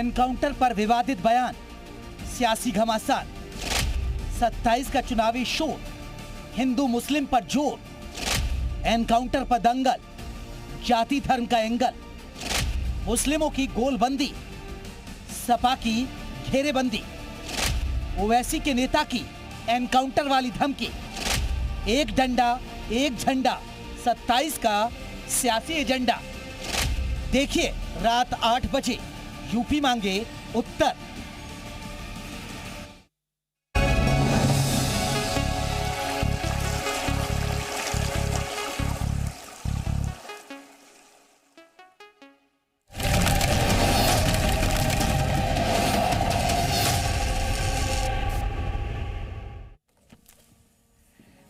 Encounter पर विवादित बयान, सियासी घमासान, 27 का चुनावी शोर, हिंदू मुस्लिम पर जोर, एनकाउंटर पर दंगल, जाति धर्म का एंगल, मुस्लिमों की गोलबंदी, सपा की घेरेबंदी, ओवैसी के नेता की एनकाउंटर वाली धमकी, एक डंडा एक झंडा, 27 का सियासी एजेंडा। देखिए रात 8 बजे यूपी मांगे उत्तर।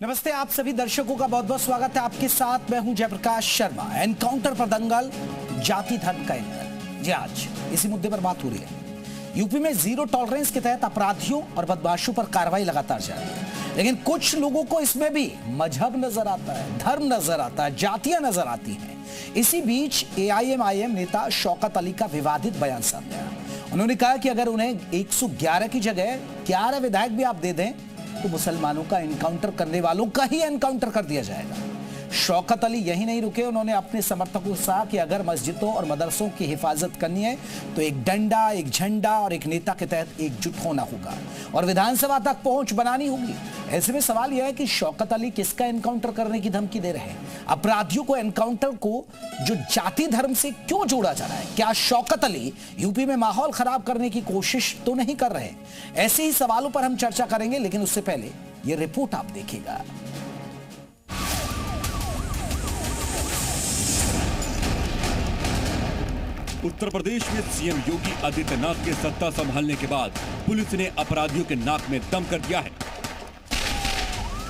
नमस्ते, आप सभी दर्शकों का बहुत बहुत स्वागत है। आपके साथ मैं हूं जयप्रकाश शर्मा। एनकाउंटर पर दंगल, जाति धर्म का एंगल, जी आज इसी मुद्दे पर बात हो रही है। यूपी में जीरो टॉलरेंस के तहत अपराधियों और बदमाशों पर कार्रवाई लगातार जारी है, लेकिन कुछ लोगों को इसमें भी मजहब नजर आता है, धर्म नजर आता है, जातियां नजर आती हैं। इसी बीच एआईएमआईएम नेता शौकत अली का विवादित बयान सामने आया। उन्होंने कहा कि अगर उन्हें 111 की जगह 11 विधायक भी आप दे दें तो मुसलमानों का एनकाउंटर करने वालों का ही एनकाउंटर कर दिया जाएगा। शौकत अली यही नहीं रुके, उन्होंने अपने समर्थकों को कहा कि अगर मस्जिदों और मदरसों की हिफाजत करनी है तो एक डंडा, एक झंडा और एक नेता के तहत एकजुट होना होगा और विधानसभा तक पहुंच बनानी होगी। ऐसे में सवाल यह है कि शौकत अली किसका एनकाउंटर करने की धमकी दे रहे हैं? अपराधियों को, एनकाउंटर को जो जाति धर्म से क्यों जोड़ा जा रहा है? क्या शौकत अली यूपी में माहौल खराब करने की कोशिश तो नहीं कर रहे? ऐसे ही सवालों पर हम चर्चा करेंगे, लेकिन उससे पहले यह रिपोर्ट आप देखिएगा। उत्तर प्रदेश में सीएम योगी आदित्यनाथ के सत्ता संभालने के बाद पुलिस ने अपराधियों के नाक में दम कर दिया है।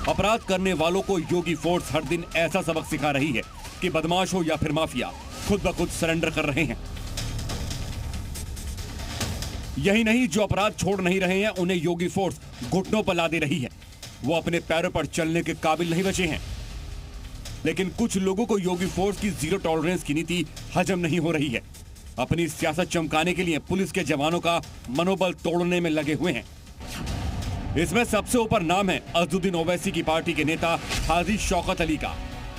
अपराध करने वालों को योगी फोर्स हर दिन ऐसा सबक सिखा रही है कि बदमाश हो या फिर माफिया, खुद ब खुद सरेंडर कर रहे हैं। यही नहीं, जो अपराध छोड़ नहीं रहे हैं उन्हें योगी फोर्स घुटनों पर ला दे रही है। वो अपने पैरों पर चलने के काबिल नहीं बचे हैं। लेकिन कुछ लोगों को योगी फोर्स की जीरो टॉलरेंस की नीति हजम नहीं हो रही है। अपनी सियासत चमकाने के लिए पुलिस के जवानों का मनोबल तोड़ने में लगे हुए हैं। इसमें सबसे ऊपर नाम है अजदुद्दीन ओवैसी की पार्टी के नेता हाजी शौकत अली का,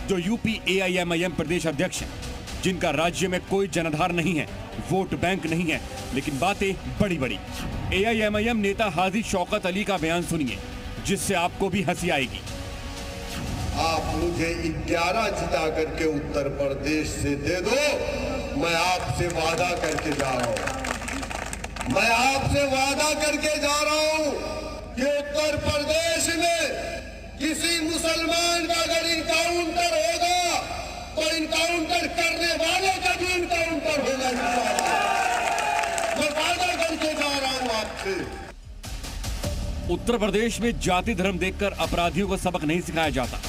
जो यूपी एआईएमआईएम प्रदेश अध्यक्ष हैं, जिनका राज्य में कोई जनाधार नहीं है, वोट बैंक नहीं है, लेकिन बातें बड़ी बड़ी। एआईएमआईएम नेता हाजी शौकत अली का बयान सुनिए, जिससे आपको भी हंसी आएगी। आप मुझे 11 जिता करके उत्तर प्रदेश से दे दो, मैं आपसे वादा करके जा रहा हूं, मैं आपसे वादा करके जा रहा हूं कि उत्तर प्रदेश में किसी मुसलमान का अगर इनकाउंटर होगा तो इनकाउंटर करने वालों का भी इनकाउंटर होगा। मैं वादा करके जा रहा हूं आपसे। उत्तर प्रदेश में जाति धर्म देखकर अपराधियों को सबक नहीं सिखाया जाता,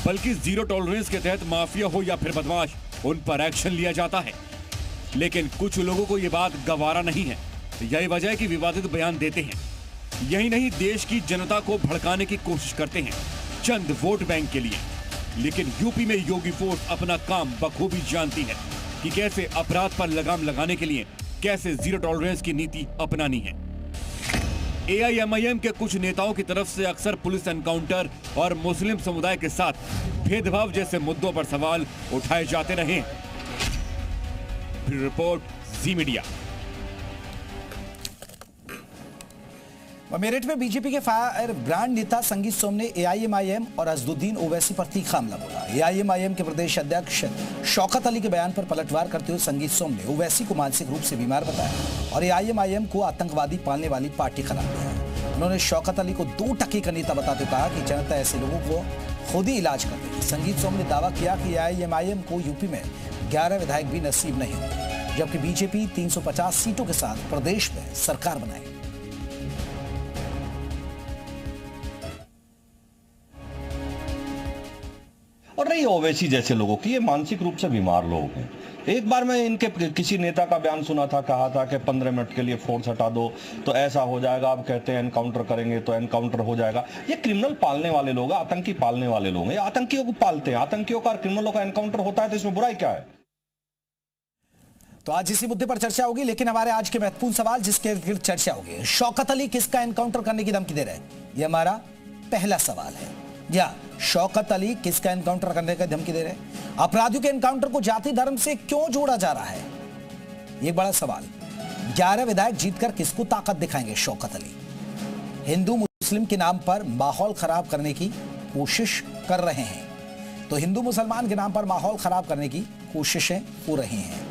बल्कि जीरो टॉलरेंस के तहत माफिया हो या फिर बदमाश, उन पर एक्शन लिया जाता है। लेकिन कुछ लोगों को यह बात गवारा नहीं है। यही वजह है कि विवादित बयान देते हैं। यही नहीं, देश की जनता को भड़काने की कोशिश करते हैं चंद वोट बैंक के लिए। लेकिन यूपी में योगी फोर्स अपना काम बखूबी जानती है कि कैसे अपराध पर लगाम लगाने के लिए कैसे जीरो टॉलरेंस की नीति अपनानी है। एआईएमआईएम के कुछ नेताओं की तरफ से अक्सर पुलिस एनकाउंटर और मुस्लिम समुदाय के साथ भेदभाव जैसे मुद्दों पर सवाल उठाए जाते रहे। रिपोर्ट जी मीडिया। मेरठ में बीजेपी के फायर ब्रांड नेता संगीत सोम ने एआईएमआईएम और अजदुद्दीन ओवैसी पर तीखा हमला बोला। एआईएमआईएम के प्रदेश अध्यक्ष शौकत अली के बयान पर पलटवार करते हुए संगीत सोम ने ओवैसी को मानसिक रूप से बीमार बताया और एआईएमआईएम को आतंकवादी पालने वाली पार्टी करार दिया। उन्होंने शौकत अली को 2 टके का नेता बताते हुए कहा कि जनता ऐसे लोगों को खुद ही इलाज कर देगी। संगीत सोम ने दावा किया कि एआईएमआईएम को यूपी में 11 विधायक भी नसीब नहीं होंगे, जबकि बीजेपी 350 सीटों के साथ प्रदेश में सरकार बनाएगी। और नहीं, ओवैसी जैसे लोगों की, ये मानसिक रूप से बीमार लोग हैं। एक बार मैं इनके किसी नेता का बयान सुना था, कहा था कि 15 मिनट के लिए फोर्स हटा दो तो ऐसा हो जाएगा। अब कहते हैं एनकाउंटर करेंगे तो एनकाउंटर हो जाएगा। ये क्रिमिनल पालने वाले लोग हैं, आतंकी पालने वाले लोग हैं। ये आतंकियों को पालते हैं। आतंकियों का और क्रिमिनलों का एनकाउंटर होता है तो इसमें बुराई क्या है? तो आज इसी मुद्दे पर चर्चा होगी, लेकिन हमारे आज के महत्वपूर्ण सवाल जिसके इर्द चर्चा होगी, शौकत अली किसका एनकाउंटर करने की धमकी दे रहे हैं, ये हमारा पहला सवाल है। या शौकत अली किसका एनकाउंटर करने की धमकी दे रहे हैं? अपराधियों के एनकाउंटर को जाति धर्म से क्यों जोड़ा जा रहा है, ये बड़ा सवाल। 11 विधायक जीतकर किसको ताकत दिखाएंगे शौकत अली? हिंदू मुस्लिम के नाम पर माहौल खराब करने की कोशिश कर रहे हैं, तो हिंदू मुसलमान के नाम पर माहौल खराब करने की कोशिशें हो रही हैं।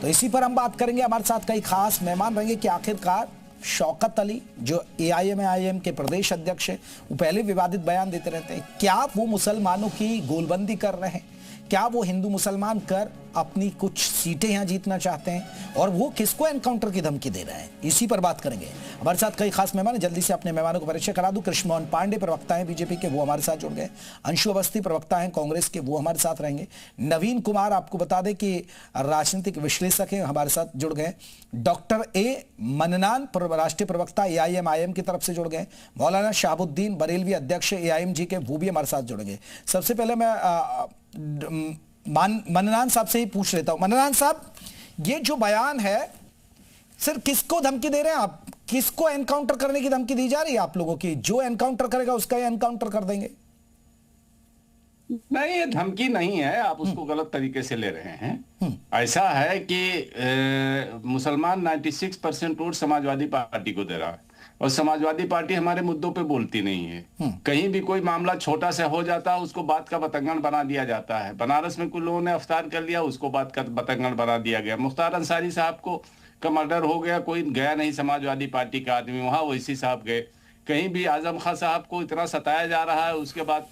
तो इसी पर हम बात करेंगे। हमारे साथ कई खास मेहमान रहेंगे कि आखिरकार शौकत अली जो AIM के प्रदेश अध्यक्ष हैं, वो पहले विवादित बयान देते रहते हैं, क्या वो मुसलमानों की गोलबंदी कर रहे हैं? क्या वो हिंदू मुसलमान कर अपनी कुछ सीटें यहां जीतना चाहते हैं? और वो किसको एनकाउंटर की धमकी दे रहे हैं, इसी पर बात करेंगे। हमारे साथ कई खास मेहमान हैं, जल्दी से अपने मेहमानों को परिचय करा दूं। कृष्ण मोहन पांडे प्रवक्ता हैं बीजेपी के, वो हमारे साथ जुड़ गए। अंशु अवस्थी प्रवक्ता हैं कांग्रेस के, वो हमारे साथ रहेंगे। नवीन कुमार, आपको बता दें कि राजनीतिक विश्लेषक हैं, हमारे साथ जुड़ गए। डॉक्टर A मननान राष्ट्रीय प्रवक्ता AIM की तरफ से जुड़ गए। मौलाना शाहबुद्दीन बरेलवी अध्यक्ष AIMG के, वो भी हमारे साथ जुड़ गए। सबसे पहले मैं मननान साहब से ही पूछ लेता हूं। मननान साहब, ये जो बयान है सिर्फ किसको धमकी दे रहे हैं आप? किसको एनकाउंटर करने की धमकी दी जा रही है आप लोगों की? जो एनकाउंटर करेगा उसका ही एनकाउंटर कर देंगे? नहीं, ये धमकी नहीं है, आप उसको गलत तरीके से ले रहे हैं। ऐसा है कि मुसलमान 96% वोट समाजवादी पार्टी को दे रहा है, और समाजवादी पार्टी हमारे मुद्दों पे बोलती नहीं है। कहीं भी कोई मामला छोटा सा हो जाता है, उसको बात का बतंगड़ बना दिया जाता है। बनारस में कुछ लोगों ने अफ्तार कर लिया, उसको बात का बतंगड़ बना दिया गया। मुख्तार अंसारी साहब का मर्डर हो गया, कोई गया नहीं समाजवादी पार्टी का आदमी वहां, ओवैसी साहब गए। कहीं भी आजम खां साहब को इतना सताया जा रहा है, उसके बाद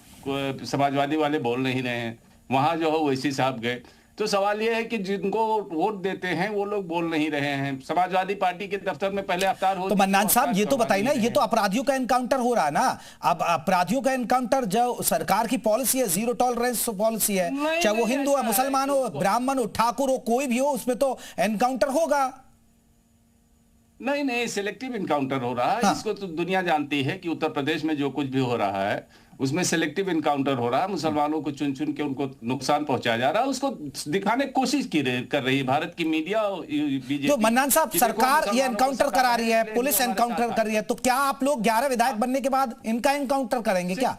समाजवादी वाले बोल नहीं रहे हैं, वहां जो है ओवैसी साहब गए। तो सवाल यह है कि जिनको वोट देते हैं वो लोग बोल नहीं रहे हैं। समाजवादी पार्टी के दफ्तर में पहले अफ्तार हो, तो मन्नान साहब ये तो बताइए ना, ये तो अपराधियों का एनकाउंटर हो रहा है ना। अब अपराधियों का एनकाउंटर जो सरकार की पॉलिसी है, जीरो टॉलरेंस पॉलिसी है, चाहे वो हिंदू हो, मुसलमान हो, ब्राह्मण हो, ठाकुर हो, कोई भी हो, उसमें तो एनकाउंटर होगा। नहीं, सिलेक्टिव इनकाउंटर हो रहा है। हाँ। इसको तो दुनिया जानती है कि उत्तर प्रदेश में जो कुछ भी हो रहा है उसमें सिलेक्टिव इनकाउंटर हो रहा है। मुसलमानों को चुन चुन के उनको नुकसान पहुंचाया जा रहा है, उसको दिखाने की कोशिश कर रही है भारत की मीडिया और बीजेपी। तो मन्नान साहब, सरकार ये एनकाउंटर करा रही है, पुलिस एनकाउंटर कर रही है, तो क्या आप लोग 11 विधायक बनने के बाद इनका एनकाउंटर करेंगे क्या?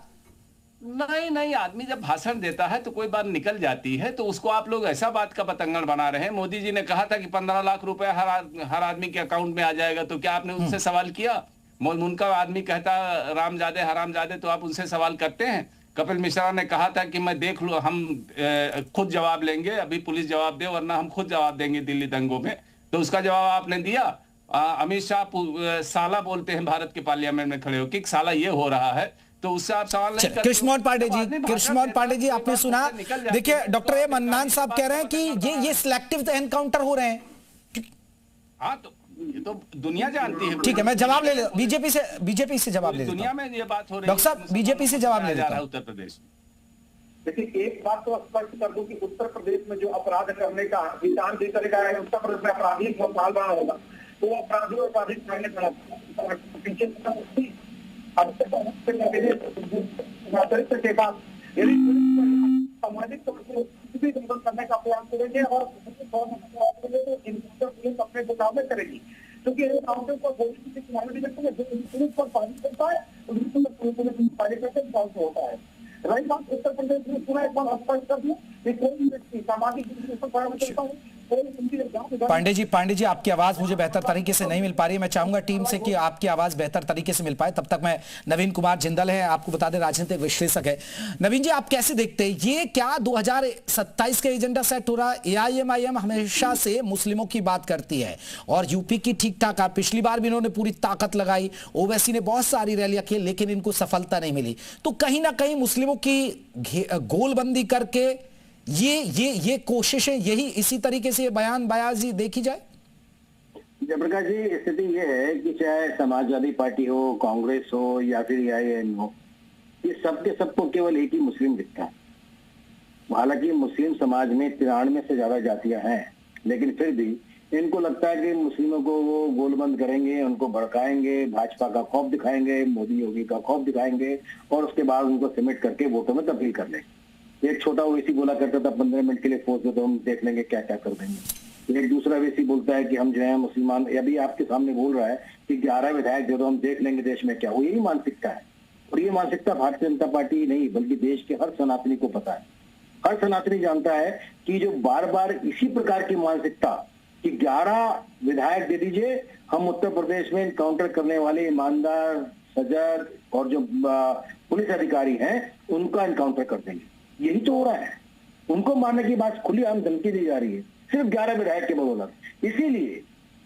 नहीं, आदमी जब भाषण देता है तो कोई बात निकल जाती है, तो उसको आप लोग ऐसा बात का बतंगड़ बना रहे हैं। मोदी जी ने कहा था कि 15 लाख रुपए हर आदमी के अकाउंट में आ जाएगा, तो क्या आपने उनसे सवाल किया? उनका आदमी कहता रामजादे हरामजादे, तो आप उनसे सवाल करते हैं? कपिल मिश्रा ने कहा था कि मैं देख लूं, हम खुद जवाब लेंगे, अभी पुलिस जवाब दे वरना हम खुद जवाब देंगे दिल्ली दंगों में, तो उसका जवाब आपने दिया। अमित शाह साला बोलते हैं भारत के पार्लियामेंट में खड़े होकर, साला ये हो रहा है, तो उससे आप सवाल नहीं करते। कृष्ण पांडे जी आपने सुना, देखिए डॉक्टर A मन्नान साहब कह रहे हैं कि ये सिलेक्टिव एनकाउंटर हो रहे हैं। हाँ, तो ये तो दुनिया जानती है। ठीक है, मैं जवाब ले लेता हूं, बीजेपी से जवाब ले लेता हूं। दुनिया में ये बात हो रही है। डॉक्टर साहब, बीजेपी से जवाब ले लेता हूं। उत्तर प्रदेश में देखिए, एक बात तो स्पष्ट कर दूं कि उत्तर प्रदेश में जो अपराध करने का विचार जिस तरह का है, उत्तर प्रदेश में अपराधी बहुत साल बड़ा होगा, तो अपराधी और अपराधी करने पड़ा पीछे के बाद यदि सामाजिक तौर पर करने का प्रयास करेंगे और अपने बचाव में करेगी, क्योंकि पुलिस पर पानी करता है होता है। रही बात उत्तर प्रदेश में पूरा एक बार स्पष्ट कर दूं कि कोई व्यक्ति सामाजिक पांडे जी आपकी आवाज मुझे बेहतर तरीके से नहीं मिल पा रही है। मैं चाहूंगा टीम से कि आपकी आवाज बेहतर तरीके से मिल पाए। तब तक मैं नवीन कुमार जिंदल है, आपको बता दें राजनीतिक विश्लेषक है। नवीन जी, आप कैसे देखते हैं ये क्या 2027 का एजेंडा सेट हो रहा है? AIM हमेशा से मुस्लिमों की बात करती है और यूपी की ठीक ठाक, पिछली बार भी इन्होंने पूरी ताकत लगाई, ओवैसी ने बहुत सारी रैलियां की, लेकिन इनको सफलता नहीं मिली। तो कहीं ना कहीं मुस्लिमों की गोलबंदी करके ये कोशिशें, यही इसी तरीके से बयानबाजी देखी जाए। जयप्रकाश जी, स्थिति ये है कि चाहे समाजवादी पार्टी हो, कांग्रेस हो या फिर AIM हो, ये सबके सबको केवल एक ही मुस्लिम दिखता है। हालांकि मुस्लिम समाज में 93 से ज्यादा जातियां हैं, लेकिन फिर भी इनको लगता है कि मुस्लिमों को वो गोलबंद करेंगे, उनको भड़काएंगे, भाजपा का खौफ दिखाएंगे, मोदी योगी का खौफ दिखाएंगे और उसके बाद उनको सिमेट करके वोटों में तब्दील कर लेंगे। एक छोटा ओवैसी बोला करता था 15 मिनट के लिए फोर्स दो तो हम देख लेंगे क्या क्या कर देंगे। एक दूसरा वैसी बोलता है कि हम जो है मुसलमान, अभी आपके सामने बोल रहा है कि 11 विधायक दे दो, हम देख लेंगे देश में क्या हो। यही मानसिकता है, और ये मानसिकता भारतीय जनता पार्टी नहीं बल्कि देश के हर सनातनी को पता है। हर सनातनी जानता है कि जो बार बार इसी प्रकार की मानसिकता कि 11 विधायक दे दीजिए, हम उत्तर प्रदेश में एनकाउंटर करने वाले ईमानदार, सजग और जो पुलिस अधिकारी हैं उनका एनकाउंटर कर देंगे। यही तो हो रहा है। उनको मारने की बात खुलेआम धमकी दी जा रही है सिर्फ 11 विधायक के बदौलत।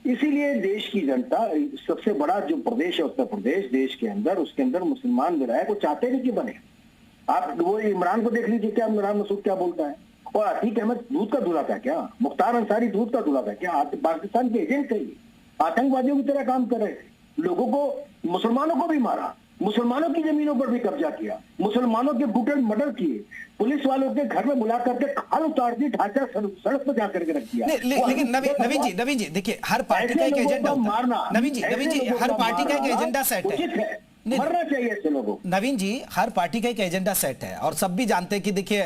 इसीलिए देश की जनता, सबसे बड़ा जो प्रदेश है उत्तर प्रदेश देश के अंदर, उसके अंदर मुसलमान विधायक वो चाहते नहीं कि बने। आप वो इमरान को देख लीजिए, क्या इमरान मसूद क्या बोलता है, और अतीक अहमद दूध का दूल्हा था क्या, मुख्तार अंसारी दूध का दूल्हा था क्या, पाकिस्तान के एजेंट थे, आतंकवादियों की तरह काम कर रहे थे, लोगों को, मुसलमानों को भी मारा, मुसलमानों की जमीनों पर भी कब्जा किया, मुसलमानों के ब्रूटल मर्डर किए, पुलिस वालों के घर में बुला करके खाल उतार दी, ढांचा सड़क पर जाकर के रख दिया। लेकिन नवीन जी देखिए, हर पार्टी का एक एजेंडा होता है। नवीन जी हर पार्टी का एक एजेंडा सेट है। मरना चाहिए ऐसे लोगों को। नवीन जी हर पार्टी का एक एजेंडा सेट है और सब भी जानते हैं कि देखिए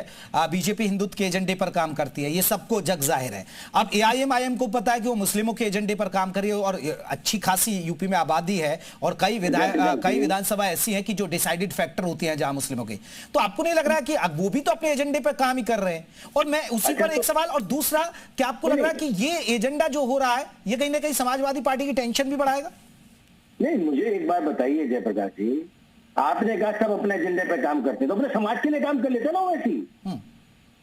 बीजेपी हिंदुत्व के एजेंडे पर काम करती है, ये सबको जग जाहिर है। अब एआईएम को पता है कि वो मुस्लिमों के एजेंडे पर काम कर रही है और अच्छी खासी यूपी में आबादी है और कई विधानसभा ऐसी हैं कि जो डिसाइडेड फैक्टर होती हैं जहां मुस्लिमों की। तो आपको नहीं लग रहा है कि अब वो भी तो अपने एजेंडे पर काम ही कर रहे हैं? और मैं उसी पर एक सवाल, और दूसरा, क्या आपको लग रहा है कि ये एजेंडा जो हो रहा है ये कहीं ना कहीं समाजवादी पार्टी की टेंशन भी बढ़ाएगा? नहीं, मुझे एक बात बताइए जयप्रकाश जी, आपने कहा सब अपने एजेंडे पे काम करते हैं, तो अपने समाज के लिए काम कर लेते ना वैसी।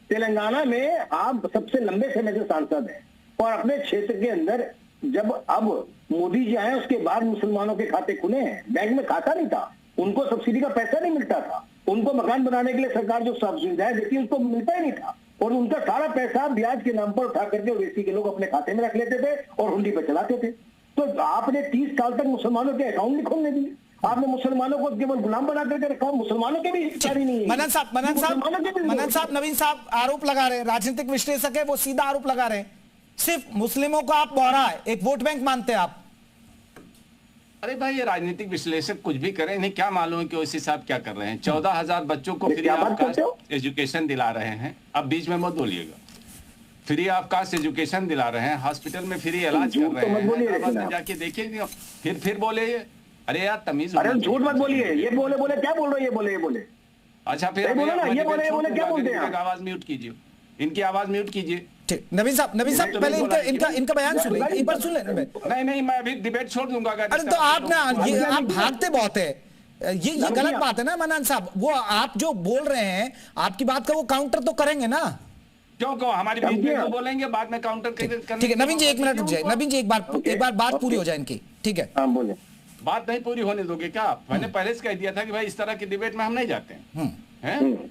तेलंगाना में आप सबसे लंबे समय से सांसद हैं और अपने क्षेत्र के अंदर जब अब मोदी जी आए उसके बाद मुसलमानों के खाते खुले हैं, बैंक में खाता नहीं था, उनको सब्सिडी का पैसा नहीं मिलता था, उनको मकान बनाने के लिए सरकार जो सुविधाएं देती है उसको मिलता ही नहीं था, और उनका सारा पैसा ब्याज के नाम पर उठा करके ओवैसी के लोग अपने खाते में रख लेते थे और हुंडी पे चलाते थे। तो आपने 30 साल तक मुसलमानों के अकाउंट नहीं खोलने दिए, आपने मुसलमानों को केवल गुलाम बना करके रखा, मुसलमानों के भी हिस्सेदारी नहीं है। मनन साहब, नवीन साहब आरोप लगा रहे हैं, राजनीतिक विश्लेषक है वो सीधा आरोप लगा रहे हैं, सिर्फ मुस्लिमों को आप बौरा है, एक वोट बैंक मानते हैं आप। अरे भाई, ये राजनीतिक विश्लेषक कुछ भी करें, इन्हें क्या मालूम है कि ओवैसी साहब क्या कर रहे हैं। 14,000 बच्चों को फ्री ऑफ कास्ट एजुकेशन दिला रहे हैं। अब बीच में मत बोलिएगा। फ्री ऑफ कास्ट एजुकेशन दिला रहे हैं, हॉस्पिटल में फ्री इलाज कर रहे हैं, जाके देखिए, फिर बोले अरे यार तमीज, अरे झूठ मत बोलिए, ये बोले क्या बोल रहे हैं, ये बोले। अच्छा फिर ये बोले क्या बोलते हैं? आवाज म्यूट कीजिए, इनकी आवाज म्यूट कीजिए। ठीक, नवीन साहब पहले इनका बयान सुन लें, एक बार सुन लें। नहीं, मैं अभी डिबेट छोड़ दूंगा। अरे तो आप ना आप भागते बहुत है, ये गलत बात है ना मनन साहब। वो आप जो बोल रहे हैं, आपकी बात का वो काउंटर तो करेंगे ना? क्यों हमारी बीच में बोलेंगे, बाद में काउंटर करने। ठीक है नवीन जी, एक मिनट रुक जाए। नवीन जी एक बार बात पूरी हो जाए इनकी, ठीक है? हाँ बोले। बात नहीं पूरी होने दोगे क्या? मैंने पहले से कह दिया था कि भाई इस तरह की डिबेट में हम नहीं जाते हैं।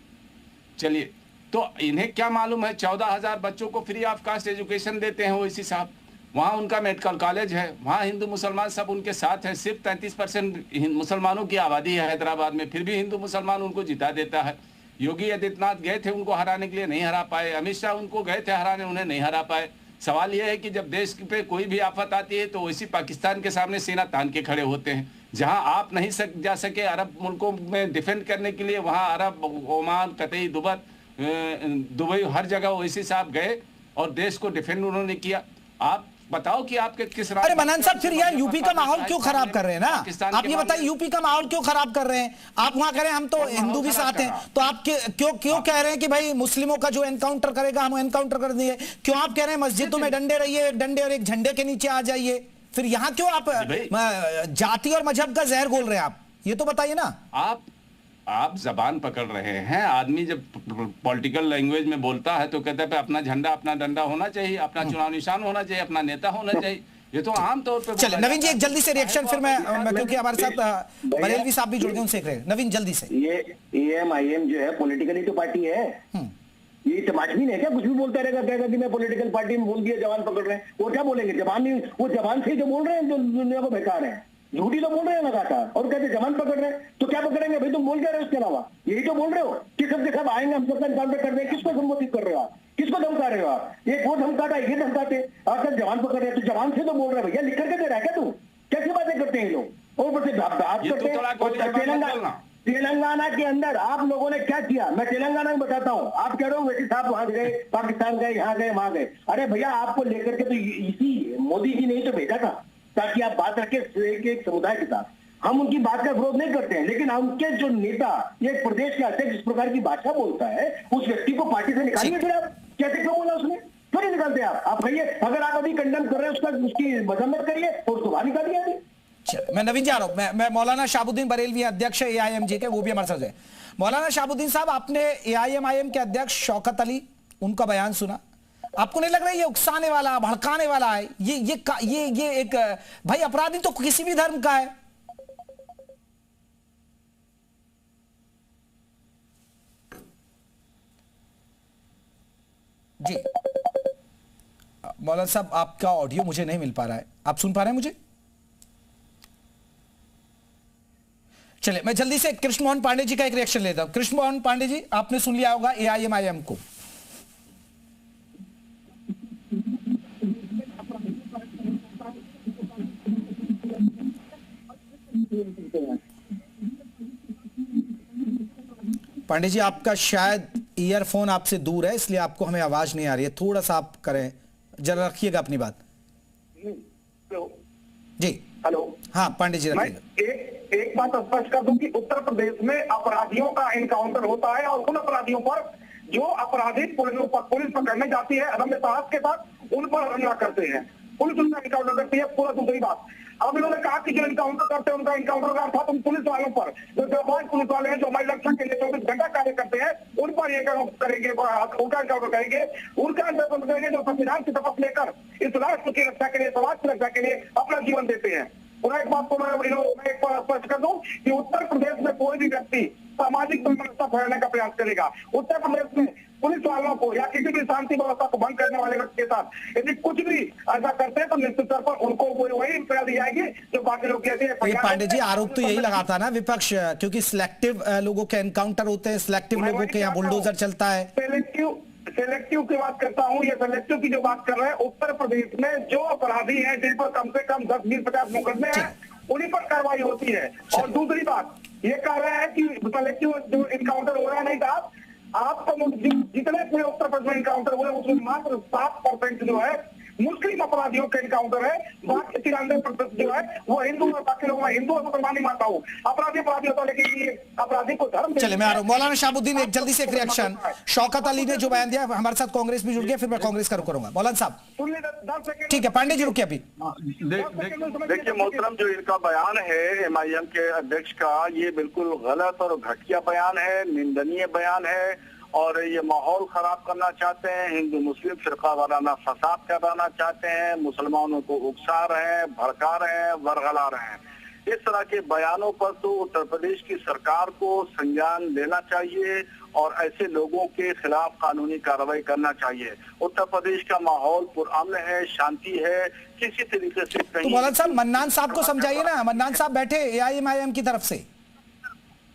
चलिए, तो इन्हें क्या मालूम है 14,000 बच्चों को फ्री ऑफ कास्ट एजुकेशन देते हैं ओवैसी साहब। वहाँ उनका मेडिकल कॉलेज है, वहाँ हिंदू मुसलमान सब उनके साथ हैं। सिर्फ 33% मुसलमानों की आबादी है हैदराबाद में, फिर भी हिंदू मुसलमान उनको जिता देता है। योगी आदित्यनाथ गए थे उनको हराने के लिए, नहीं हरा पाए। अमित शाह उनको गए थे हराने, उन्हें नहीं हरा पाए। सवाल यह है कि जब देश पे कोई भी आफत आती है तो वैसी पाकिस्तान के सामने सीना तान के खड़े होते हैं। जहां आप नहीं जा सके अरब मुल्कों में डिफेंड करने के लिए, वहां अरब, ओमान, कतई, दुबई, हर जगह ओवैसी साहब गए और देश को डिफेंड उन्होंने किया। आप बताओ कि आपके किस राह। अरे मनन साहब, फिर यार यूपी का माहौल क्यों खराब कर रहे हैं ना? आप ये बताइए, यूपी का माहौल क्यों खराब कर रहे हैं? आप वहां कह रहे हैं हम तो हिंदू भी साथ हैं, तो आप क्यों कह रहे हैं कि भाई मुस्लिमों का जो एनकाउंटर करेगा हम एनकाउंटर कर दिए? क्यों आप कह रहे हैं मस्जिदों में डंडे रहिए, एक डंडे और एक झंडे के नीचे आ जाइए? फिर यहाँ क्यों आप जाति और मजहब का जहर घोल रहे हैं? आप ये तो बताइए ना। आप जबान पकड़ रहे हैं। आदमी जब पॉलिटिकल लैंग्वेज में बोलता है तो कहता है अपना झंडा अपना डंडा होना चाहिए, अपना चुनाव निशान होना चाहिए, अपना नेता होना चाहिए। ये तो आम तौर पे। चलिए नवीन जी एक जल्दी से रिएक्शन, फिर मैं क्योंकि हमारे साथ बरेलवी साहब भी जुड़ गए, उनसे एक रहे। नवीन जल्दी से। ये AMIM जो है पॉलिटिकली तो पार्टी है, ये तमाशबीन है क्या? कुछ भी बोलता रहेगा, कहेगा कि मैं पॉलिटिकल पार्टी में बोल दिया, जवान पकड़ रहे हैं। वो क्या बोलेंगे? जवान नहीं, वो जवान से जो बोल रहे हैं, जो दुनिया को बहका रहे हैं, झूठी तो बोल रहे हैं लगातार, और कहते जवान पकड़ रहे हैं। तो क्या पकड़ेंगे भाई? तुम बोल क्या रहे हो उसके अलावा? यही तो बोल रहे हो कि सबके सब आएंगे, हम सबका एनकाउंटर कर रहे हैं। किसको संबोधित कर रहे हो आप? किसको धमका रहे हो आप? एक वो धमकाता, ये धमकाते, आकर जवान पकड़ रहे हैं। तो जवान से तो बोल रहे हैं भैया, लिख करके दे रहा है क्या तू? कैसी बातें करते हैं लोग? और ऊपर से बात करते हैं। तेलंगाना तेलंगाना के अंदर आप लोगों ने क्या किया, मैं तेलंगाना में बताता हूं। आप कह रहे हो वेटी साहब वहां गए, पाकिस्तान गए, यहाँ गए, वहां गए। अरे भैया, आपको लेकर के तो इसी मोदी जी ने ही तो भेजा था ताकि आप बात रखें एक समुदाय के साथ। हम उनकी बात का विरोध नहीं करते हैं, लेकिन उनके जो नेता, एक प्रदेश के अध्यक्ष इस प्रकार की भाषा बोलता है, उस व्यक्ति को पार्टी से निकालिए। फिर आप कैसे, क्यों बोला उसने, क्यों नहीं निकालते आप कहिए, अगर आप अभी कंडेम कर रहे हैं उसकी मजम्मत करिए और उसको बाहर निकालिए अभी। मैं नवीन जा रहा हूं। मैं मौलाना शहाबुद्दीन बरेलवी अध्यक्ष एआईएमजे के, वो भी हमारे साथ है। मौलाना शहाबुद्दीन साहब, आपने एआईएमआईएम के अध्यक्ष शौकत अली, उनका बयान सुना, आपको नहीं लग रहा है ये उकसाने वाला, भड़काने वाला है? ये एक भाई, अपराधी तो किसी भी धर्म का है। जी मौलाना साहब, आपका ऑडियो मुझे नहीं मिल पा रहा है, आप सुन पा रहे हैं मुझे? चलिए, मैं जल्दी से कृष्ण मोहन पांडे जी का एक रिएक्शन लेता हूं। कृष्ण मोहन पांडे जी, आपने सुन लिया होगा एआईएमआईएम को। पांडे जी, आपका शायद ईयरफोन आपसे दूर है, इसलिए आपको हमें आवाज नहीं आ रही है। थोड़ा सा आप करें, जरा रखिएगा अपनी बात। जी हेलो। हाँ पांडे जी, मैं रखिएगा। एक बात स्पष्ट कर दूं कि उत्तर प्रदेश में अपराधियों का एनकाउंटर होता है और उन अपराधियों पर जो अपराधी पुलिस पकड़ने जाती है अदम्य साहस के साथ, उन पर हमला करते हैं, पुलिस उनका एनकाउंटर करती है। पूरा दूसरी बात, अब इन्होंने कहा कि जो एनकाउंटर करते हैं उनका एनकाउंटर का था तुम पुलिस वालों पर, जो जाबाज पुलिस वाले हैं जो हमारी रक्षा के लिए 24 घंटा कार्य करते हैं, उन पर ये करेंगे, उनका एनकाउंटर करेंगे, उनका एनकाउंटर करेंगे जो संविधान की शपथ लेकर इस राष्ट्र की रक्षा के लिए, समाज की रक्षा के लिए अपना जीवन देते हैं। और एक बात को मैं एक बार स्पष्ट कर दूं कि उत्तर प्रदेश में कोई भी व्यक्ति सामाजिक व्यवस्था फैलाने का प्रयास करेगा, उत्तर प्रदेश में पुलिस वालों को या किसी भी शांति व्यवस्था को भंग करने वाले व्यक्ति के साथ यदि कुछ भी ऐसा करते हैं तो निश्चित तौर पर उनको वही सजा दी जाएगी जो बाकी लोग कहते हैं। ये पांडे जी, आरोप तो यही लगाता ना विपक्ष, क्योंकि सिलेक्टिव लोगों के एनकाउंटर होते हैं, सिलेक्टिव लोगों के यहाँ बुलडोजर चलता है। सेलेक्टिव की बात करता हूँ, ये सेलेक्टिव की जो बात कर रहे हैं, उत्तर प्रदेश में जो अपराधी हैं जिन पर कम से कम 10, 20, 50 मुकदमे हैं, उन्हीं पर कार्रवाई होती है। और दूसरी बात ये कह रहे हैं कि सेलेक्टिव जो इनकाउंटर हो रहा है, नहीं साहब, आप तो जितने पूरे उत्तर प्रदेश में इनकाउंटर हुए उसमें मात्र 7% जो है मुस्लिम अपराधियों के एनकाउंटर है, बाकी 93% जो है वो हिंदू और बाकी लोग, मैं हिंदू और मुसलमान नहीं मानता हूँ, अपराधी होता, लेकिन ये अपराधी को धर्म। चलिए मैं आ रहा हूँ। मौलाना शहाबुद्दीन, एक जल्दी से एक रिएक्शन। शौकत अली ने जो बयान दिया, हमारे साथ कांग्रेस भी जुड़ गया, फिर मैं कांग्रेस का रुख करूंगा। मौलाना साहब ठीक है, पांडे जी रुकिए अभी। देखिए मोहतरम, जो इनका बयान है एमआईएम के अध्यक्ष का, ये बिल्कुल गलत और घटिया बयान है, निंदनीय बयान है, और ये माहौल खराब करना चाहते हैं, हिंदू मुस्लिम फिरका वाराना फसाद कराना चाहते हैं, मुसलमानों को उकसा रहे हैं, भड़का रहे हैं, वरगला रहे हैं। इस तरह के बयानों पर तो उत्तर प्रदेश की सरकार को संज्ञान लेना चाहिए और ऐसे लोगों के खिलाफ कानूनी कार्रवाई करना चाहिए। उत्तर प्रदेश का माहौल पुरअमन है, शांति है, किसी तरीके से तो मौलाना साहब, मन्नान साहब को समझाइए ना, मन्नान साहब बैठे एआईएमआईएम की तरफ से।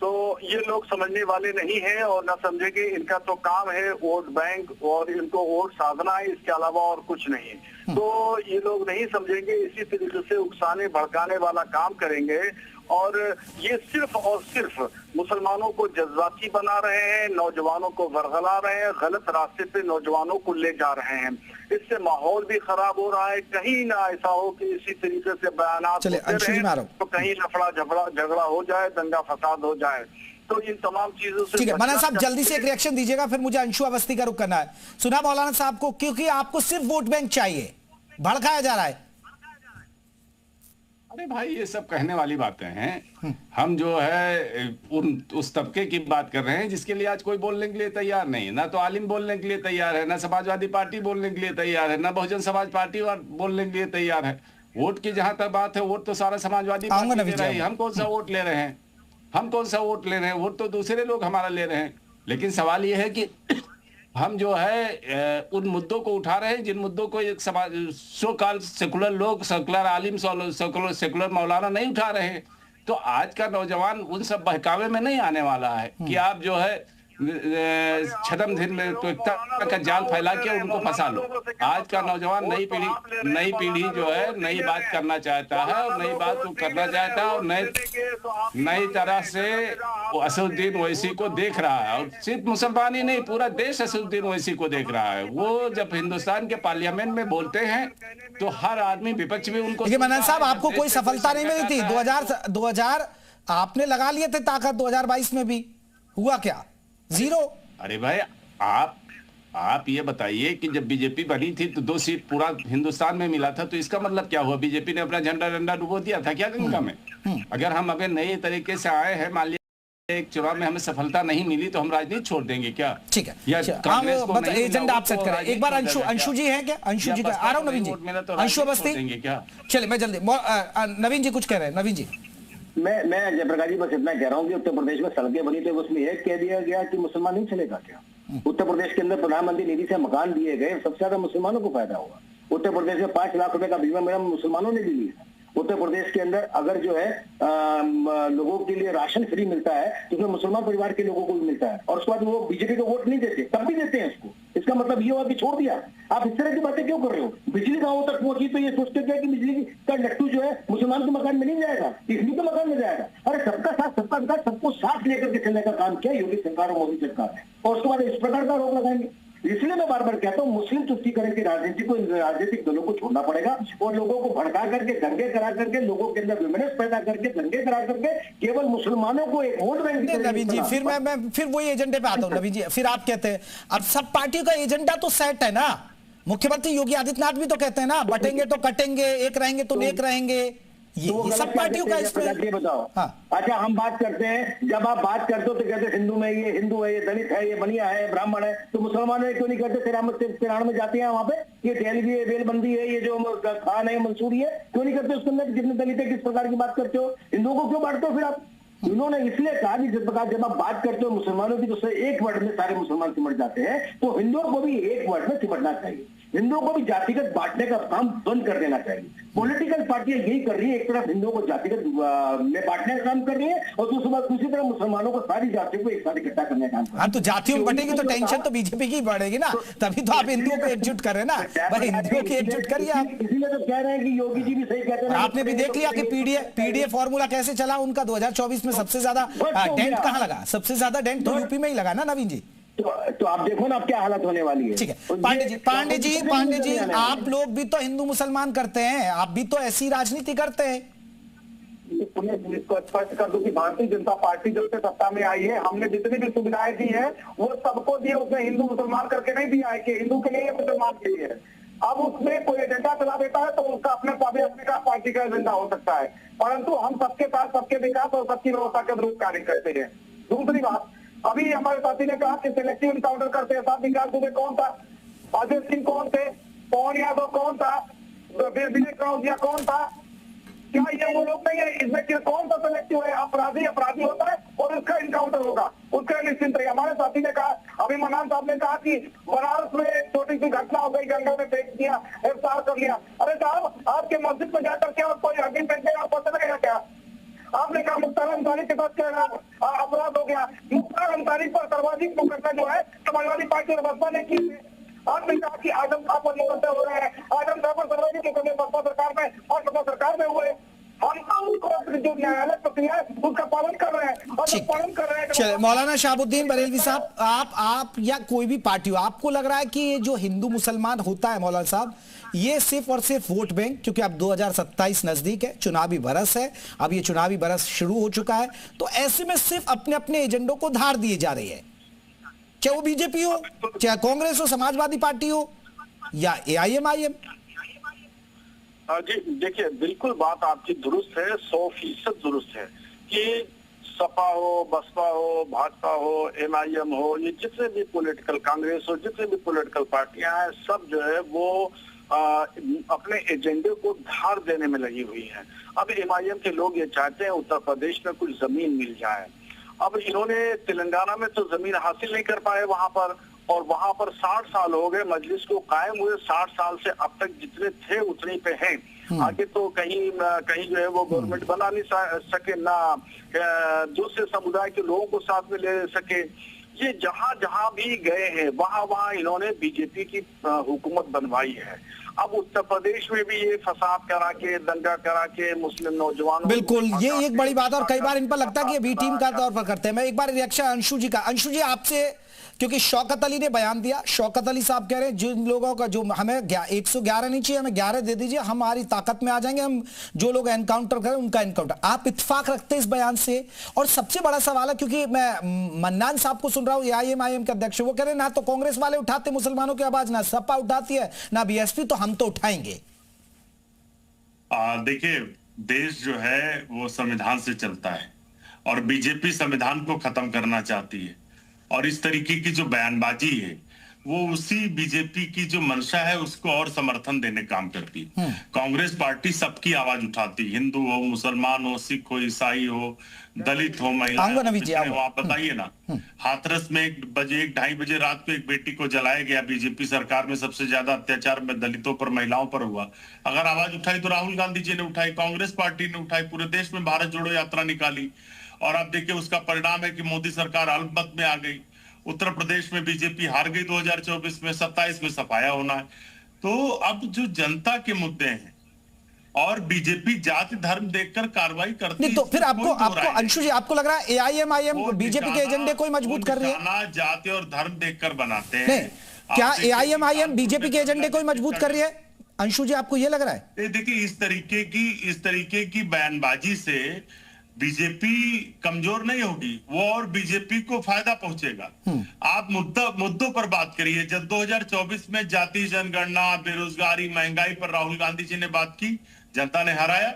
तो ये लोग समझने वाले नहीं हैं और ना समझेंगे, इनका तो काम है वोट बैंक और इनको वोट साधना है, इसके अलावा और कुछ नहीं। तो ये लोग नहीं समझेंगे, इसी तरीके से उकसाने भड़काने वाला काम करेंगे और ये सिर्फ और सिर्फ मुसलमानों को जज्बाती बना रहे हैं, नौजवानों को वरगला रहे हैं, गलत रास्ते पे नौजवानों को ले जा रहे हैं। इससे माहौल भी खराब हो रहा है। कहीं ना ऐसा हो कि इसी तरीके से बयानात तो कहीं लफड़ा झगड़ा हो जाए, दंगा फसाद हो जाए। तो इन तमाम चीजों से ठीक है। मौलाना साहब जल्दी से एक रिएक्शन दीजिएगा, फिर मुझे अंशु अवस्थी का रुख करना है। सुना मौलाना साहब को, क्योंकि आपको सिर्फ वोट बैंक चाहिए, भड़काया जा रहा है। अरे भाई, ये सब कहने वाली बातें हैं। हम जो है उस तबके की बात कर रहे हैं जिसके लिए आज कोई बोलने के लिए तैयार नहीं, ना तो आलिम बोलने के लिए तैयार है, ना समाजवादी पार्टी बोलने के लिए तैयार है, ना बहुजन समाज पार्टी बोलने के लिए तैयार है। वोट की जहां तक बात है, वोट तो सारा समाजवादी पार्टी ले रही है। हम कौन सा वोट ले रहे हैं? हम कौन सा वोट ले रहे हैं? वोट तो दूसरे लोग हमारा ले रहे हैं। लेकिन सवाल यह है कि हम जो है उन मुद्दों को उठा रहे हैं जिन मुद्दों को एक समाज सो काल सेकुलर लोग, सेकुलर आलिम, सेकुलर मौलाना नहीं उठा रहे हैं। तो आज का नौजवान उन सब बहकावे में नहीं आने वाला है कि आप जो है छदम धिर्मता का जाल फैला के उनको फंसा लो। आज का नौजवान नई पीढ़ी जो है नई बात करना चाहता है और नई बात को करना चाहता है और नई तरह से वो असदुद्दीन ओवैसी को देख रहा है। और सिर्फ मुसलमान ही नहीं, पूरा देश असदुद्दीन ओवैसी को देख रहा है। वो जब हिंदुस्तान के पार्लियामेंट में बोलते हैं तो हर आदमी विपक्ष में उनको। देखिए मन्नान साहब, आपको कोई सफलता नहीं मिली थी। 2000 आपने लगा लिए थे ताकत, 2022 में भी हुआ क्या? जीरो। अरे भाई आप ये बताइए कि जब बीजेपी बनी थी तो 2 सीट पूरा हिंदुस्तान में मिला था, तो इसका मतलब क्या हुआ? बीजेपी ने अपना झंडा डुबो दिया था क्या गंगा में? अगर हम अगर नए तरीके से आए हैं, मान लिया एक चुनाव में हमें सफलता नहीं मिली तो हम राजनीति छोड़ देंगे क्या? ठीक है, या कांग्रेस को नहीं एजेंडा आप सेट करें। एक बार अंशु जी है क्या? अंशु जी का आ रहा हूं। नवीन जी, अंशु अवस्थी क्या? चलिए मैं जल्दी, नवीन जी कुछ कह रहे हैं। नवीन जी, मैं जयप्रकाश जी बस इतना कह रहा हूँ कि उत्तर प्रदेश में सड़कें बनी तो उसमें यह कह दिया गया कि मुसलमान नहीं चलेगा क्या? उत्तर प्रदेश के अंदर प्रधानमंत्री निधि से मकान दिए गए, सबसे ज्यादा मुसलमानों को फायदा हुआ। उत्तर प्रदेश में 5 लाख रुपए का बीमा मेरा मुसलमानों ने भी लिया। उत्तर प्रदेश के अंदर अगर जो है लोगों के लिए राशन फ्री मिलता है तो उसमें मुसलमान परिवार के लोगों को भी मिलता है, और उसके बाद वो बीजेपी को वोट नहीं देते, तब भी देते हैं उसको। इसका मतलब ये हुआ कि छोड़ दिया। आप इस तरह की बातें क्यों कर रहे हो? बिजली गांवों तक पहुंची तो ये सोचते थे कि बिजली का लट्टू जो है मुसलमान के मकान में नहीं जाएगा, हिंदू के मकान में जाएगा। अरे सबका साथ सबका विकास, सबको साथ लेकर के चलने का काम किया योगी सरकार और मोदी सरकार ने, और उसके बाद इस प्रकार का रोक लगाएंगे। इसलिए मैं बार बार कहता हूँ मुस्लिम तुष्टीकरण की राजनीति को, राजनीतिक दलों को छोड़ना पड़ेगा और लोगों को भड़का करके, दंगे करा करके, लोगों के अंदर विमनस पैदा करके, दंगे करा करके केवल मुसलमानों को एक वोट बैंक। नवीन जी, फिर मैं फिर वही एजेंडे पे आता हूँ। नवीन जी, फिर आप कहते हैं अब सब पार्टियों का एजेंडा तो सेट है ना। मुख्यमंत्री योगी आदित्यनाथ भी तो कहते हैं ना, बटेंगे तो कटेंगे, एक रहेंगे तो नेक रहेंगे। ये सब पार्टियों का इसमें बताओ। हाँ। अच्छा, हम बात करते हैं, जब आप बात करते हो तो कहते हिंदू में ये हिंदू है, ये दलित है, ये बनिया है, ब्राह्मण है, तो मुसलमान है क्यों नहीं करते? तिरान में जाते हैं वहां पे, ये टेलवी है, बेलबंदी है, ये जो खान है, मंसूरी है, क्यों नहीं करते? उसके अंदर जितने दलित है, किस प्रकार की बात करते हो? हिंदुओं को क्यों बांटते हो फिर आप? उन्होंने इसलिए कहा कि जब आप बात करते हो मुसलमानों की तो एक वर्ड में सारे मुसलमान सिमट जाते हैं, तो हिंदुओं को भी एक वर्ड में सिमटना चाहिए। हिंदुओं को भी जातिगत बांटने का काम बंद कर देना चाहिए। पॉलिटिकल पार्टियां यही कर रही है, एक तरफ हिंदुओं को जातिगत में बांटने का काम कर रही है और दूसरी तरफ मुसलमानों को, सारी जातियों को एक साथ इकट्ठा करने का काम कर रही है। हाँ, तो जातियों में बटेगी तो टेंशन तो बीजेपी की बढ़ेगी ना, तभी तो आप हिंदुओं को एकजुट कर रहे हैं ना। भाई हिंदुओं की एकजुट करिए आप। इसीलिए तो कह रहे हैं कि योगी जी भी सही कहते हैं। आपने भी देख लिया कि पीडीए फॉर्मूला कैसे चला उनका। 2024 में सबसे ज्यादा डेंट कहाँ लगा? सबसे ज्यादा डेंट तो यूपी में ही लगा ना नवीन जी। तो आप देखो ना अब क्या हालत होने वाली है। ठीक है पांडे जी, आप लोग भी तो हिंदू मुसलमान करते हैं, आप भी तो ऐसी राजनीति करते हैं। इसको स्पष्ट कर दूं कि भारतीय जनता पार्टी जब से सत्ता में आई है, हमने जितनी भी सुविधाएं दी है वो सबको दी है। उसने हिंदू मुसलमान करके नहीं दिया है कि हिंदू के लिए मुसलमान के लिए। अब उसमें कोई एजेंडा चला देता है तो उसका अपने का पार्टी का एजेंडा हो सकता है, परंतु हम सबके साथ सबके विकास और सबकी व्यवस्था के अनुरूप कार्य करते हैं। दूसरी बात, अभी हमारे साथी ने कहा कि सिलेक्टिव इनकाउंटर करते हैं। साथ विकास दुबे कौन था? अजय सिंह कौन थे? पवन यादव कौन था? विनय क्रौजिया कौन था? क्या ये वो लोग नहीं है? इसमें कौन सा सिलेक्टिव है? अपराधी होता है और उसका इनकाउंटर होगा, उसका निश्चिंत रहिए। हमारे साथी ने कहा, अभी मन्नान साहब ने कहा कि बनारस में एक छोटी सी घटना हो गई, गंगा में फेंक दिया, गिरफ्तार कर लिया। अरे साहब, आपके मस्जिद में जाकर के और कोई अग्नि फेंक देगा, आपको लगेगा क्या? आपने कहा मुख्तार अंसारी के साथ क्या अपराध हो गया? मुख्तार अंसारी पर सर्वाधिक मुकदमा जो है समाजवादी पार्टी और बसपा ने की। आपने कहा कि आजम खां पर मुकदमे हो रहे हैं, आजम खां पर सर्वाधिक मुकदमे बसपा सरकार में और बसपा सरकार में हुए। हम जो न्यायालय प्रक्रिया है उसका पालन कर रहे हैं और पालन कर रहे हैं। चलिए मौलाना शहाबुद्दीन बरेलवी साहब, आप या कोई भी पार्टी हो, आपको लग रहा है कि ये जो हिंदू मुसलमान होता है मौलाना साहब, ये सिर्फ और सिर्फ वोट बैंक, क्योंकि अब 2027 नजदीक है, चुनावी बरस है, अब ये चुनावी बरस शुरू हो चुका है, तो ऐसे में सिर्फ अपने अपने एजेंडों को धार दिए जा रही है, चाहे वो बीजेपी हो, चाहे कांग्रेस हो, समाजवादी पार्टी हो या AIM-IM। जी देखिए, बिल्कुल बात आपकी दुरुस्त है, 100% दुरुस्त है कि सपा हो, बसपा हो, भाजपा हो, MIM हो, ये जितने भी पॉलिटिकल, कांग्रेस हो, जितने भी पॉलिटिकल पार्टियां हैं, सब जो है वो अपने एजेंडे को धार देने में लगी हुई हैं। अब MIM के लोग ये चाहते हैं उत्तर प्रदेश में कुछ जमीन मिल जाए। अब इन्होंने तेलंगाना में तो जमीन हासिल नहीं कर पाए वहां पर, और वहां पर 60 साल हो गए मजलिस को कायम हुए, 60 साल से अब तक जितने थे उतने पे हैं। आगे तो कहीं जो है वो गवर्नमेंट बना नहीं सके, ना दूसरे समुदाय के लोगों को साथ में ले सके। ये जहां जहां भी गए हैं वहां वहां इन्होंने बीजेपी की हुकूमत बनवाई है। अब उत्तर प्रदेश में भी ये फसाद करा के, दंगा करा के मुस्लिम नौजवानों, बिल्कुल, ये एक बड़ी बात है और कई बार इन पर लगता है कि ये बी टीम का तौर पर करते हैं। मैं एक बार रिएक्शन अंशु जी का, अंशु जी आपसे, क्योंकि शौकत अली ने बयान दिया, शौकत अली साहब कह रहे हैं जिन लोगों का जो हमें 111 नहीं चाहिए, हमें 11 दे दीजिए, हमारी ताकत में आ जाएंगे, हम जो लोग एनकाउंटर करें उनका एनकाउंटर। आप इत्तेफाक रखते हैं इस बयान से? और सबसे बड़ा सवाल है, क्योंकि मैं मन्नान साहब को सुन रहा हूं, AIM के अध्यक्ष, वो कह रहे हैं ना तो कांग्रेस वाले उठाते मुसलमानों की आवाज, ना सपा उठाती है, ना BSP, तो हम तो उठाएंगे। देखिए, देश जो है वो संविधान से चलता है और बीजेपी संविधान को खत्म करना चाहती है, और इस तरीके की जो बयानबाजी है वो उसी बीजेपी की जो मंशा है उसको और समर्थन देने काम करती है। कांग्रेस पार्टी सबकी आवाज उठाती, हिंदू हो, मुसलमान हो, सिख हो, ईसाई हो, दलित हो, महिला हो, आप बताइए ना। हाथरस में 1-2:30 बजे रात को एक बेटी को जलाया गया, बीजेपी सरकार में सबसे ज्यादा अत्याचार में दलितों पर, महिलाओं पर हुआ। अगर आवाज उठाई तो राहुल गांधी जी ने उठाई, कांग्रेस पार्टी ने उठाई, पूरे देश में भारत जोड़ो यात्रा निकाली, और आप देखिए उसका परिणाम है कि मोदी सरकार अल्पमत में आ गई। उत्तर प्रदेश में बीजेपी हार गई 2024 में, 27 में सफाया होना है। तो अब जो जनता के मुद्दे हैं और बीजेपी जाति धर्म देखकर कार्रवाई करती है, तो फिर आपको अंशु जी आपको लग रहा है AIM बीजेपी के एजेंडे को मजबूत कर रही है? जाति और धर्म देखकर बनाते हैं। क्या AIM बीजेपी के एजेंडे को मजबूत कर रही है? अंशु जी आपको यह लग रहा है? देखिए, इस तरीके की बयानबाजी से बीजेपी कमजोर नहीं होगी, वो और बीजेपी को फायदा पहुंचेगा। आप मुद्दों पर बात करिए। जब 2024 में जाति जनगणना, बेरोजगारी, महंगाई पर राहुल गांधी जी ने बात की, जनता ने हराया,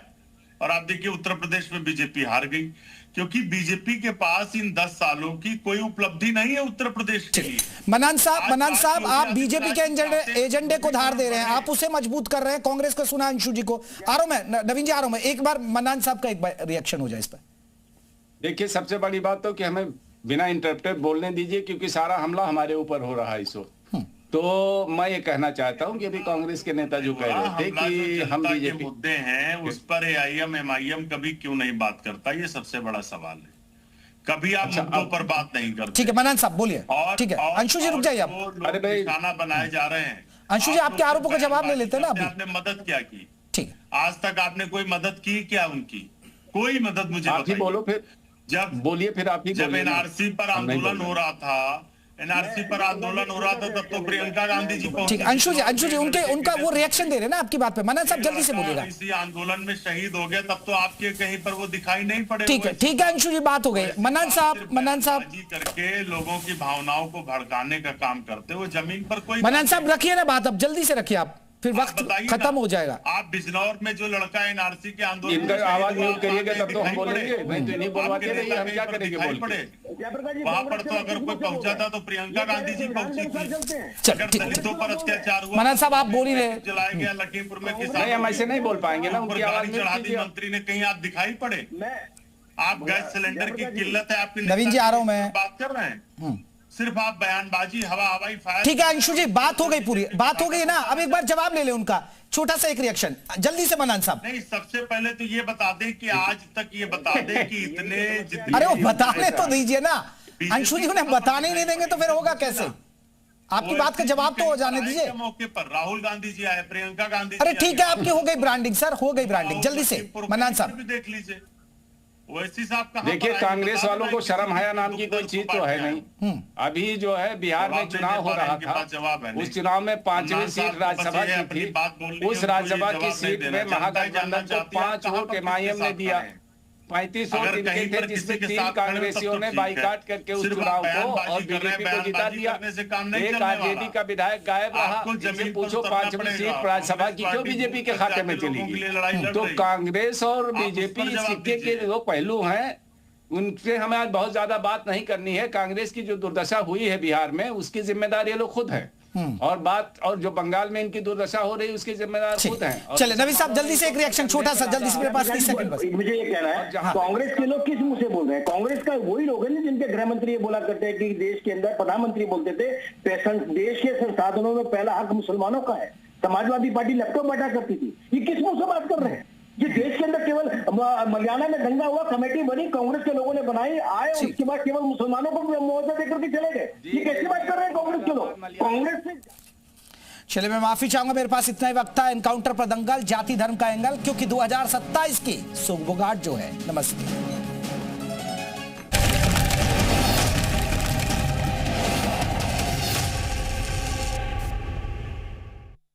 और आप देखिए उत्तर प्रदेश में बीजेपी हार गई, क्योंकि बीजेपी के पास इन 10 सालों की कोई उपलब्धि नहीं है उत्तर प्रदेश के लिए। मन्नान साहब आप बीजेपी के एजेंडे को धार दे रहे हैं, आप उसे मजबूत कर रहे हैं, कांग्रेस को सुना, अंशु जी को आ रहा हूं मैं, नवीन जी आ रहा हूं मैं, एक बार मन्नान साहब का एक बार रिएक्शन हो जाए इस पर। देखिए, सबसे बड़ी बात तो कि हमें बिना इंटरप्टेड बोलने दीजिए, क्योंकि सारा हमला हमारे ऊपर हो रहा है इस वक्त। तो मैं ये कहना चाहता हूं कि अभी कांग्रेस के नेता जो कह रहे थे कि हम बीजेपी मुद्दे हैं उस पर AIM कभी क्यों नहीं बात करता, ये सबसे बड़ा सवाल है। कभी आप मुद्दों पर बात नहीं करते। ठीक है मन्नान साहब बोलिए। ठीक है अंशु जी रुक जाइए आप। अरे भाई, निशाना बनाए जा रहे हैं। अंशु जी आपके आरोपों का जवाब ले लेते हैं ना अभी। आपने मदद क्या की? ठीक है, आज तक आपने कोई मदद की क्या उनकी? कोई मदद मुझे आप ही बोलो फिर, जब बोलिए फिर आप ही। जब NRC पर आंदोलन हो रहा था, NRC पर आंदोलन हो रहा था, तब तो प्रियंका गांधी जी पहुंची। ठीक है अंशु जी उनका वो रिएक्शन दे रहे हैं ना आपकी बात पे। मन्नान साहब जल्दी से बोलिएगा। इसी आंदोलन में शहीद हो गया, तब तो आपके कहीं पर वो दिखाई नहीं पड़े। ठीक है अंशु जी बात हो गई। मन्नान साहब करके लोगों की भावनाओं को भड़काने का काम करते, वो जमीन पर कोई। मन्नान साहब रखिए ना बात, अब जल्दी से रखिए आप, फिर वक्त खत्म हो जाएगा। आप बिजनौर में जो लड़का NRC के आंदोलन, इनका आवाज म्यूट करिएगा तब तो हम बोलेंगे, नहीं तो नहीं बुलवाते रहिए, हम क्या करेंगे बोल के। वहां पर तो अगर कोई पहुंचा था तो प्रियंका गांधी जी पहुंची थी। अगर दलितों पर अत्याचार हुआ, मन्नान साहब आप बोल ही रहे, जलाया गया लखीमपुर में किसान, नहीं हम ऐसे नहीं बोल पाएंगे ना, उनकी आवाज चढ़ा दी मंत्री ने, कहीं आप दिखाई पड़े? आप गैस सिलेंडर की किल्लत है आपकी, नवीन जी आ रहा हूं मैं, बात कर रहे हैं, सिर्फ आप बयानबाजी, हवाई फायर। ठीक है अंशु जी बात हो गई, पूरी बात हो गई ना, अब एक बार जवाब ले ले उनका, छोटा सा एक रिएक्शन जल्दी से मन्नान साहब। नहीं, सबसे पहले तो ये बता दें कि आज तक ये बता दें कि जितने अरे वो बताने तो दीजिए ना अंशु जी, उन्हें बताने ही नहीं देंगे तो फिर होगा कैसे? आपकी बात का जवाब तो हो जाने दीजिए। मौके पर राहुल गांधी जी आए, प्रियंका गांधी। अरे ठीक है आपकी हो गई ब्रांडिंग सर, हो गई ब्रांडिंग, जल्दी से मन्नान साहब भी देख लीजिए। ओवैसी साहब देखिए, कांग्रेस वालों को शर्म हया नाम की कोई चीज तो है नहीं। अभी जो है बिहार में चुनाव हो रहा था, उस चुनाव में 5वीं सीट राज्यसभा की थी, उस राज्यसभा की सीट में महागठबंधन को 5 वोट MIM ने दिया, 35 वोट इनके थे, जिसमें 3 कांग्रेसियों ने बाइकाट करके उस चुनाव को और बीजेपी को जिता दिया। एक RJD का विधायक गायब रहा, जिनसे पूछो 5वीं सीट राज्यसभा की क्यों बीजेपी के खाते में चली गई। तो कांग्रेस और बीजेपी सिक्के के जो पहलू हैं उनसे हमें आज बहुत ज्यादा बात नहीं करनी है। कांग्रेस की जो दुर्दशा हुई है बिहार में, उसकी जिम्मेदार ये लोग खुद हैं, और जो बंगाल में इनकी दुर्दशा हो रही है उसकी जिम्मेदार खुद हैं। चले नवीन साहब जल्दी से एक रिएक्शन छोटा सा, जल्दी से, मेरे पास 30 सेकंड बस। मुझे ये कहना है, कांग्रेस के लोग किस मुंह से बोल रहे हैं? कांग्रेस का वही लोग हैं जिनके गृह मंत्री ये बोला करते हैं कि देश के अंदर, प्रधानमंत्री बोलते थे देश के संसाधनों में पहला हक मुसलमानों का है। समाजवादी पार्टी लैपटॉप बैठा करती थी, ये किस मुंह से बात कर रहे हैं? ये देश के अंदर केवल मलियाना में दंगा हुआ, कमेटी बनी, कांग्रेस के लोगों ने बनाई, आए, उसके बाद केवल मुसलमानों को मुआवजा देकर के चले गए। ये कैसी बात कर रहे हैं कांग्रेस के लोग? कांग्रेस से चलिए, मैं माफी चाहूंगा, मेरे पास इतना ही वक्त था। एनकाउंटर पर दंगल, जाति धर्म का एंगल, क्योंकि 2027 की सुगबुगाहट जो है। नमस्ते।